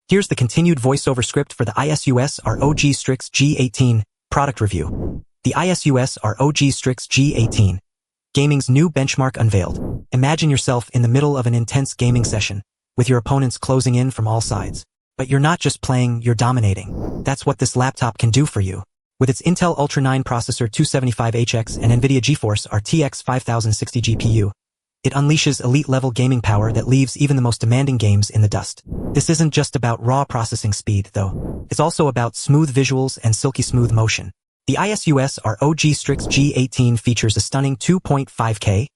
Here's the continued voiceover script for the ASUS ROG Strix G18 product review. The ASUS ROG Strix G18. Gaming's new benchmark unveiled. Imagine yourself in the middle of an intense gaming session, with your opponents closing in from all sides. But you're not just playing, you're dominating. That's what this laptop can do for you. With its Intel Ultra 9 processor 275HX and NVIDIA GeForce RTX 5060 GPU, it unleashes elite-level gaming power that leaves even the most demanding games in the dust. This isn't just about raw processing speed, though. It's also about smooth visuals and silky-smooth motion. The ASUS ROG Strix G18 features a stunning 2.5K,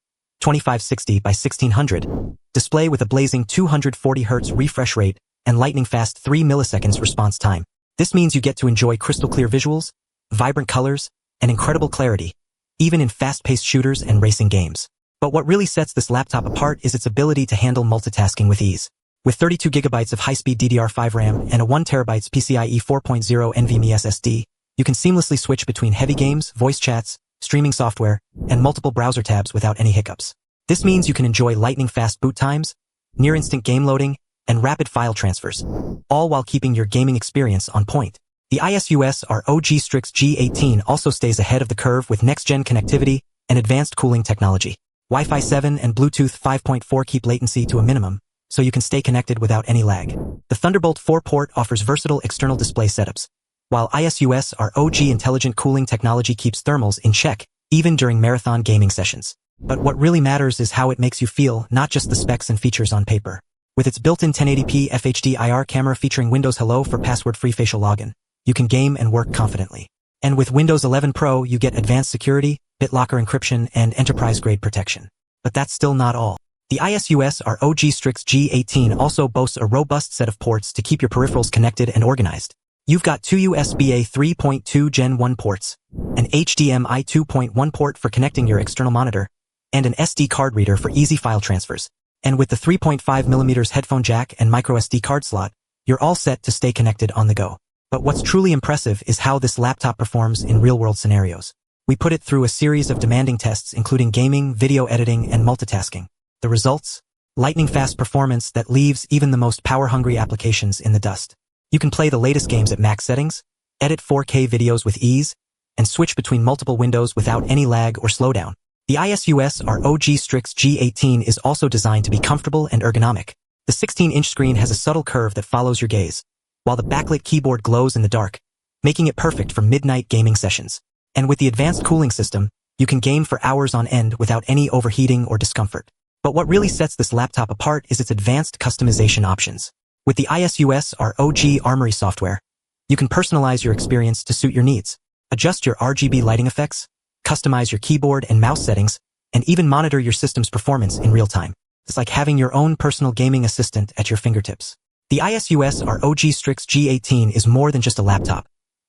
2560 by 1600 display with a blazing 240Hz refresh rate and lightning-fast 3 milliseconds response time. This means you get to enjoy crystal-clear visuals, vibrant colors, and incredible clarity, even in fast-paced shooters and racing games. But what really sets this laptop apart is its ability to handle multitasking with ease. With 32GB of high-speed DDR5 RAM and a 1TB PCIe 4.0 NVMe SSD, you can seamlessly switch between heavy games, voice chats, streaming software, and multiple browser tabs without any hiccups. This means you can enjoy lightning-fast boot times, near-instant game loading, and rapid file transfers, all while keeping your gaming experience on point. The ASUS ROG Strix G18 also stays ahead of the curve with next-gen connectivity and advanced cooling technology. Wi-Fi 7 and Bluetooth 5.4 keep latency to a minimum, so you can stay connected without any lag. The Thunderbolt 4 port offers versatile external display setups, while ASUS ROG intelligent cooling technology keeps thermals in check, even during marathon gaming sessions. But what really matters is how it makes you feel, not just the specs and features on paper. With its built-in 1080p FHD IR camera featuring Windows Hello for password-free facial login, you can game and work confidently. And with Windows 11 Pro, you get advanced security, BitLocker encryption, and enterprise-grade protection. But that's still not all. The ASUS ROG Strix G18 also boasts a robust set of ports to keep your peripherals connected and organized. You've got two USB-A 3.2 Gen 1 ports, an HDMI 2.1 port for connecting your external monitor, and an SD card reader for easy file transfers. And with the 3.5mm headphone jack and microSD card slot, you're all set to stay connected on the go. But what's truly impressive is how this laptop performs in real-world scenarios. We put it through a series of demanding tests including gaming, video editing, and multitasking. The results? Lightning-fast performance that leaves even the most power-hungry applications in the dust. You can play the latest games at max settings, edit 4K videos with ease, and switch between multiple windows without any lag or slowdown. The ASUS ROG Strix G18 is also designed to be comfortable and ergonomic. The 16-inch screen has a subtle curve that follows your gaze, while the backlit keyboard glows in the dark, making it perfect for midnight gaming sessions. And with the advanced cooling system, you can game for hours on end without any overheating or discomfort. But what really sets this laptop apart is its advanced customization options. With the ASUS ROG Armory software, you can personalize your experience to suit your needs. Adjust your RGB lighting effects, customize your keyboard and mouse settings, and even monitor your system's performance in real time. It's like having your own personal gaming assistant at your fingertips. The ASUS ROG Strix G18 is more than just a laptop.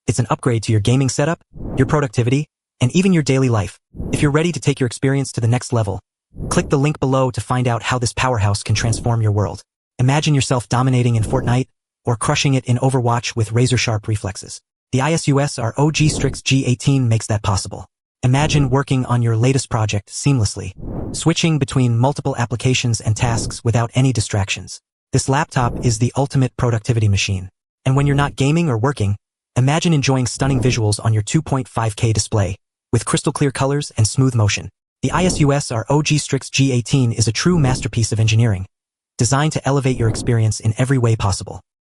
It's an upgrade to your gaming setup, your productivity, and even your daily life. If you're ready to take your experience to the next level, click the link below to find out how this powerhouse can transform your world. Imagine yourself dominating in Fortnite or crushing it in Overwatch with razor-sharp reflexes. The ASUS ROG Strix G18 makes that possible. Imagine working on your latest project seamlessly, switching between multiple applications and tasks without any distractions. This laptop is the ultimate productivity machine. And when you're not gaming or working, imagine enjoying stunning visuals on your 2.5K display, with crystal-clear colors and smooth motion. The ASUS ROG Strix G18 is a true masterpiece of engineering, designed to elevate your experience in every way possible.